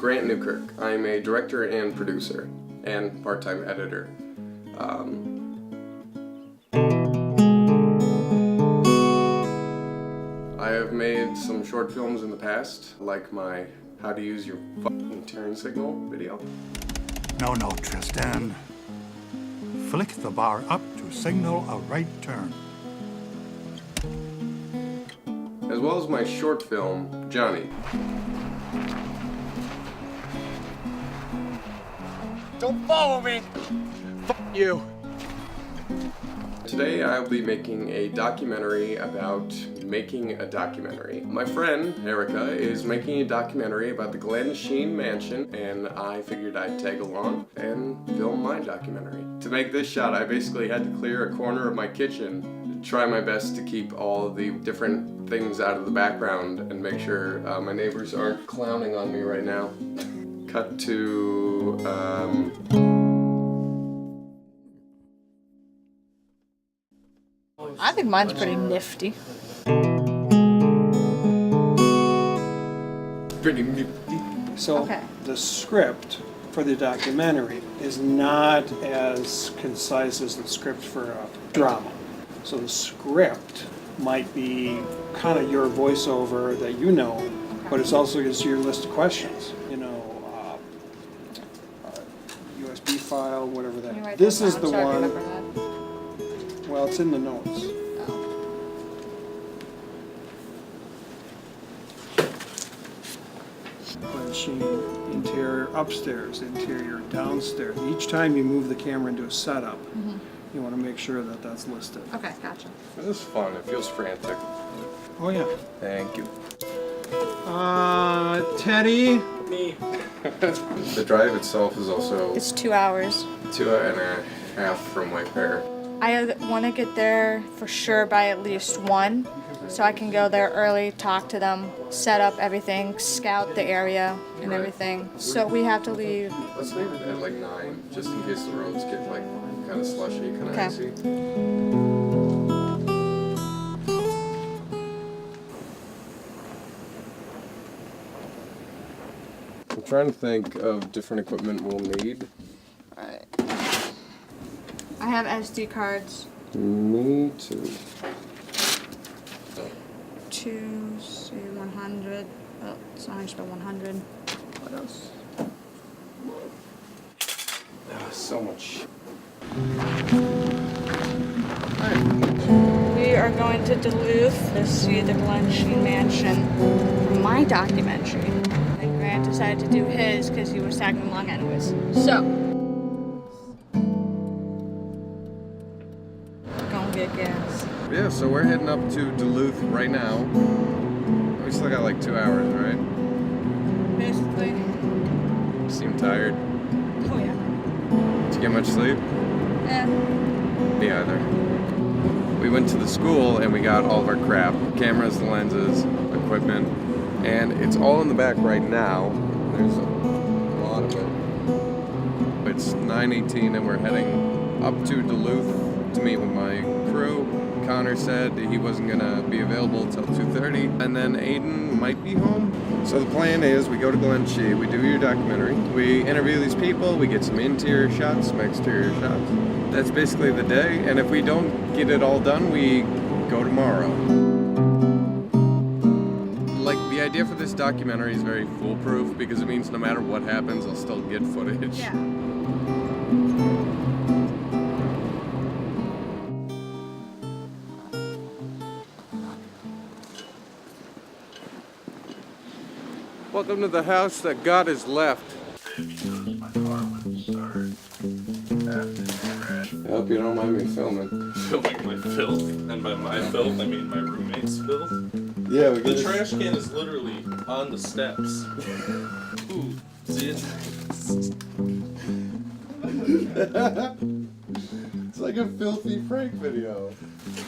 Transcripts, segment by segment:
Grant Newkirk. I'm a director and producer and part-time editor. I have made some short films in the past, like my How to Use Your Fucking Turn Signal video. No, Tristan. Flick the bar up to signal a right turn. As well as my short film, Johnny. Don't follow me! Fuck you! Today I'll be making a documentary about making a documentary. My friend, Erica, is making a documentary about the Glensheen Mansion, and I figured I'd tag along and film my documentary. To make this shot, I basically had to clear a corner of my kitchen, try my best to keep all of the different things out of the background, and make sure my neighbors aren't clowning on me right now. Cut to, I think mine's pretty nifty. pretty nifty. So Okay. the script for the documentary is not as concise as the script for a drama. So the script might be kind of your voiceover that you know, but it's also just your list of questions. You know, USB file, whatever Can you that. write This that is down the so I one. remember that? Well, it's in the notes. Oh. Glensheen, interior upstairs, interior downstairs. Each time you move the camera into a setup, you want to make sure that that's listed. Okay, gotcha. This is fun. It feels frantic. Oh yeah. Thank you. Teddy. Me. The drive itself is also It's 2 hours. 2.5 from White Bear. I want to get there for sure by at least 1, so I can go there early, talk to them, set up everything, scout the area and Right. everything. So we have to leave. Let's leave it at like 9, just in case the roads get like kind of slushy, kind of Okay. icy. I'm trying to think of different equipment we'll need. Alright. I have SD cards. Me too. 100. Oh, it's not just 100. What else? So much. We are going to Duluth to see the Glensheen Mansion for my documentary. And Grant decided to do his because he was tagging along anyways. So, gonna get gas. Yeah, so we're heading up to Duluth right now. We still got like 2 hours, right? Basically. You seem tired. Oh yeah. Did you get much sleep? Eh. Me either. We went to the school and we got all of our crap. Cameras, lenses, equipment. And it's all in the back right now. There's a lot of it. It's 9:18 and we're heading up to Duluth to meet with my crew. Connor said he wasn't gonna be available till 2:30, and then Aiden might be home. So the plan is we go to Glensheen, we do your documentary, we interview these people, we get some interior shots, some exterior shots. That's basically the day, and if we don't get it all done, we go tomorrow. Like, the idea for this documentary is very foolproof because it means no matter what happens, I'll still get footage. Yeah. Welcome to the house that God has left. I hope you don't mind me filming. Filming my filth, and by my filth I mean my roommate's filth. Yeah, we The trash can is literally on the steps. Ooh, see it? It's like a filthy prank video.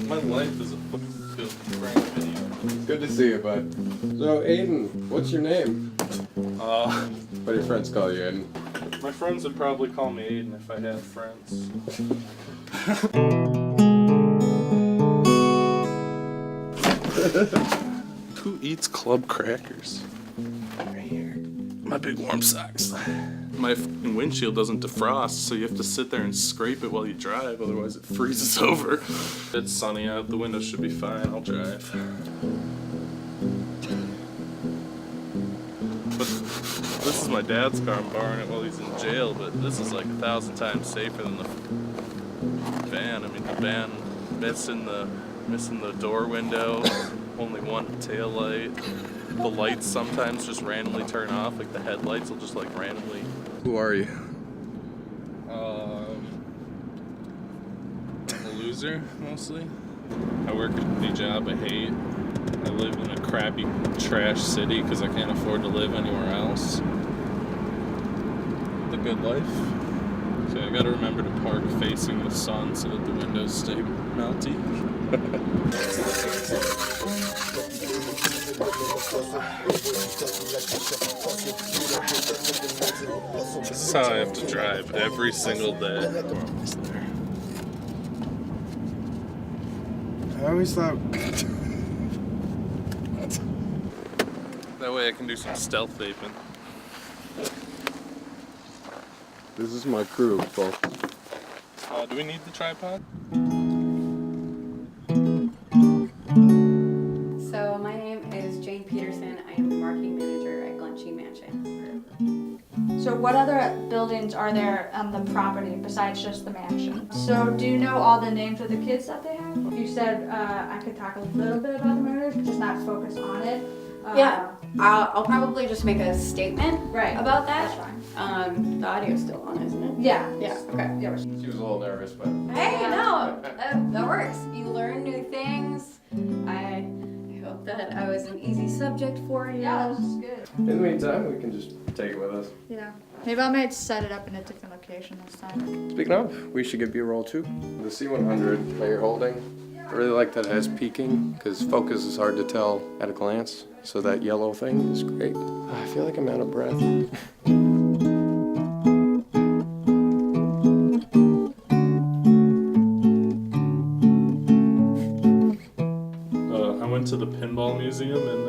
My life is a fucking filthy prank video. Good to see you, bud. So, Aiden, what's your name? What do your friends call you, Aiden? My friends would probably call me Aiden if I had friends. Who eats club crackers? Right here. my big warm socks. My f***ing windshield doesn't defrost, so you have to sit there and scrape it while you drive, otherwise it freezes over. It's sunny out, the windows should be fine, I'll drive. But this is my dad's car, I'm borrowing it while he's in jail, but this is like 1,000 times safer than the van. I mean, the van missing the door window, only one tail light. The lights sometimes just randomly turn off, like the headlights will just like randomly. Who are you? I'm a loser, mostly. I work a shitty job I hate. I live in a crappy trash city because I can't afford to live anywhere else. The good life. Okay, I gotta remember to park facing the sun so that the windows stay melty. This is how I have to drive every single day. I always thought. That way I can do some stealth vaping. This is my crew, folks. Do we need the tripod? So my name is Jane Peterson. I am the marketing manager at Glensheen Mansion. So what other buildings are there on the property besides just the mansion? So do you know all the names of the kids that they have? You said I could talk a little bit about the murders, but just not focus on it. Yeah, I'll probably just make a statement Right. about that. That's fine. The audio's still on, isn't it? Yeah. Yeah, okay. Yeah. She was a little nervous, but. Hey, no, that works. You learn new things. I hope that I was an easy subject for you. Yeah, this is good. In the meantime, we can just take it with us. Yeah. Maybe I might set it up in a different location this time. Speaking of, we should give you a roll too. The C100 that you're holding, I really like that it has peaking because focus is hard to tell at a glance. So that yellow thing is great. I feel like I'm out of breath. I went to the Pinball Museum and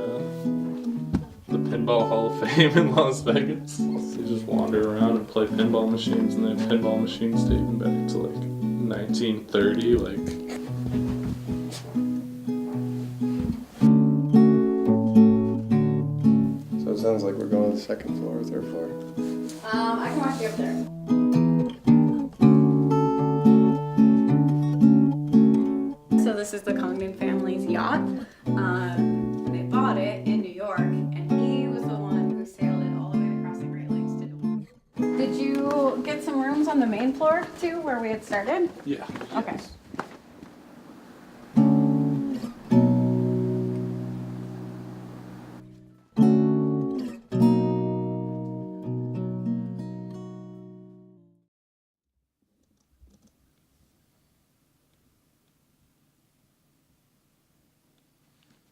the Pinball Hall of Fame in Las Vegas. You just wander around and play pinball machines, and they have pinball machines dating back to like 1930, like. So it sounds like we're going to the second floor or third floor. I can walk you up there. So this is the Congdon family's yacht. They bought it in New York, and he was the one who sailed it all the way across the Great Lakes to Dubai. Did you get some rooms on the main floor too, where we had started? Yeah. Okay.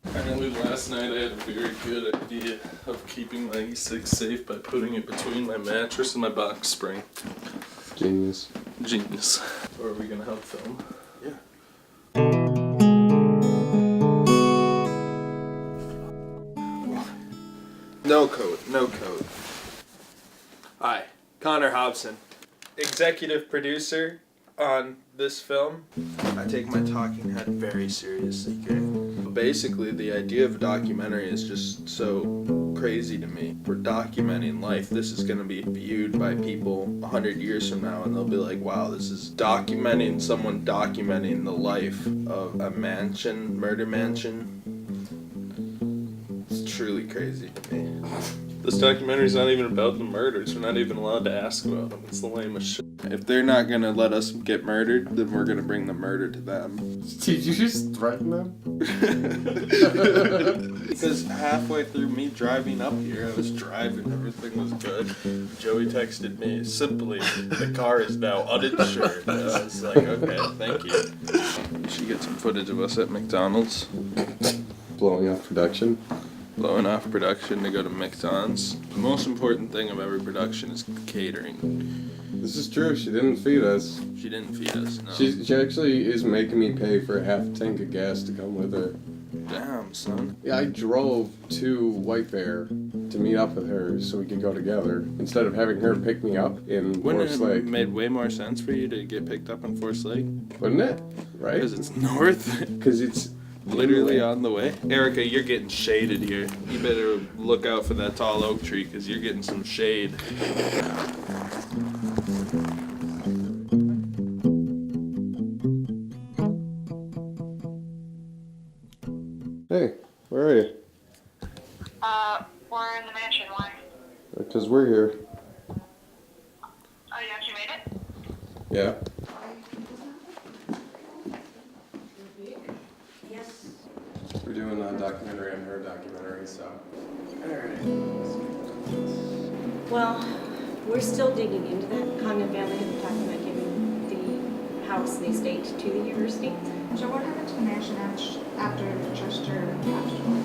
Apparently last night I had a very good idea of keeping my E6 safe by putting it between my mattress and my box spring. Genius. Genius. Or are we gonna have film? No code, no code. Hi, Connor Hobson, executive producer on this film. I take my talking head very seriously, okay? Basically, the idea of a documentary is just so crazy to me. We're documenting life. This is going to be viewed by people 100 years from now, and they'll be like, wow, this is documenting someone documenting the life of a mansion, murder mansion. It's truly crazy to me. This documentary's not even about the murders. We're not even allowed to ask about them. It's the lamest shit. If they're not gonna let us get murdered, then we're gonna bring the murder to them. Did you just threaten them? Because halfway through me driving up here, I was driving, everything was good. Joey texted me, simply, the car is now uninsured. I was like, okay, thank you. You should get some footage of us at McDonald's. Blowing off production. Blowing off production to go to McDonald's. The most important thing of every production is catering. This is true. She didn't feed us. She didn't feed us, no. She actually is making me pay for half a tank of gas to come with her. Damn, son. Yeah, I drove to White Bear to meet up with her so we could go together instead of having her pick me up in Wouldn't Forest it Lake. made way more sense for you to get picked up in Forest Lake? Wouldn't it? Right? Because it's north. Because it's Literally on the way. Erica, you're getting shaded here. You better look out for that tall oak tree because you're getting some shade. Hey, where are you? We're in the mansion. Why? Because we're here. Oh, you actually made it? Yeah. Yes. We're doing a documentary on her documentary, so. Well, we're still digging into that. Condon family has been talking about giving the house and the estate to the university. So what happened to the mansion after Chester passed away?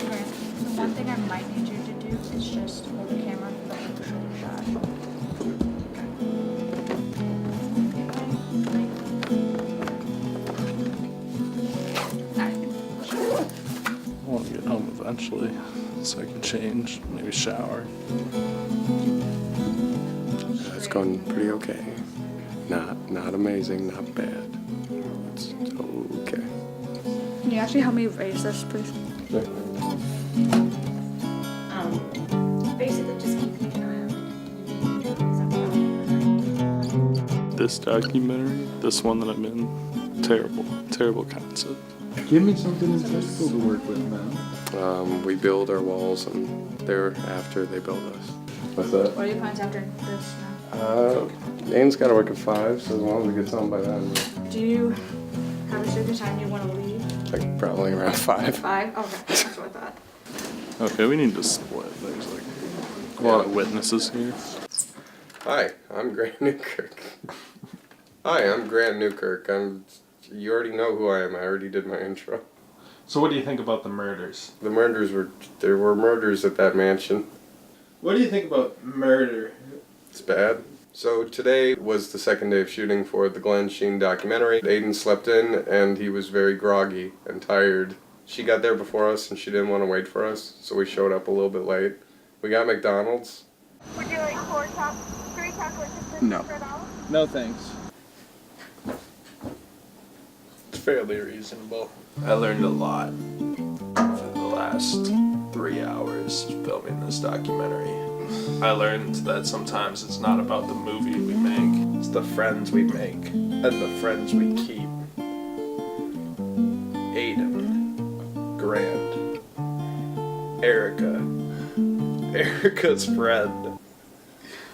Okay. The one thing I might need you to do is just hold the camera for the whole shot. I want to get home eventually so I can change, maybe shower. It's going pretty okay. Not amazing, not bad. It's okay. Can you actually help me raise this, please? Basically just keeping an eye on it. This documentary, this one that I'm in, terrible concept. Give me something intestable to work with, man. We build our walls and they're after they build us. What's that? What are your plans after this now? Dane's got to work at 5, so as long as we get something by then. Do you have a certain time you want to leave? Like probably around 5. 5? Okay, that's what I thought. Okay, we need to split. There's like a lot of witnesses here. Hi, I'm Grant Newkirk. Hi, I'm Grant Newkirk. You already know who I am. I already did my intro. So what do you think about the murders? There were murders at that mansion. What do you think about murder? It's bad. So today was the second day of shooting for the Glensheen documentary. Aiden slept in and he was very groggy and tired. She got there before us and she didn't want to wait for us, so we showed up a little bit late. We got McDonald's. Would you like 3 chocolate chips No. for $1? No thanks. It's fairly reasonable. I learned a lot for the last 3 hours filming this documentary. I learned that sometimes it's not about the movie we make, it's the friends we make and the friends we keep. Aiden, Grant, Erica's friend,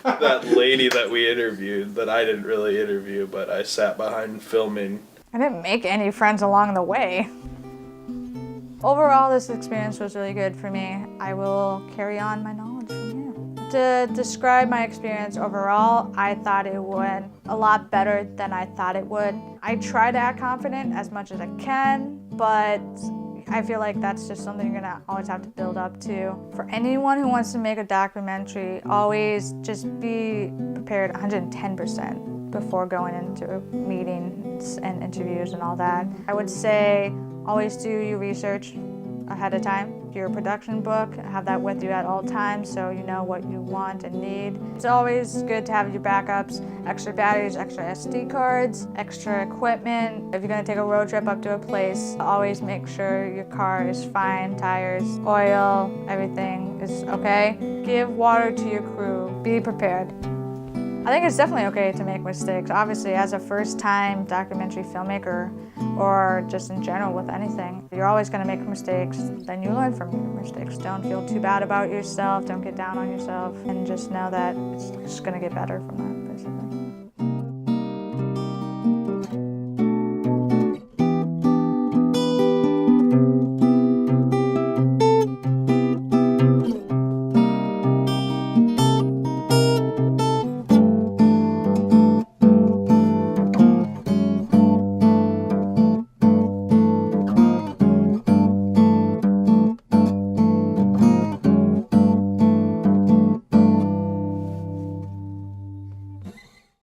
that lady that we interviewed, that I didn't really interview, but I sat behind filming. I didn't make any friends along the way. Overall, this experience was really good for me. I will carry on my knowledge from here. To describe my experience overall, I thought it went a lot better than I thought it would. I try to act confident as much as I can, but I feel like that's just something you're gonna always have to build up to. For anyone who wants to make a documentary, always just be prepared 110% before going into meetings and interviews and all that. I would say always do your research ahead of time. Do your production book, have that with you at all times so you know what you want and need. It's always good to have your backups, extra batteries, extra SD cards, extra equipment. If you're gonna take a road trip up to a place, always make sure your car is fine, tires, oil, everything is okay. Give water to your crew, be prepared. I think it's definitely okay to make mistakes. Obviously, as a first-time documentary filmmaker, or just in general with anything, you're always going to make mistakes. Then you learn from your mistakes. Don't feel too bad about yourself. Don't get down on yourself. And just know that it's just going to get better from that, basically.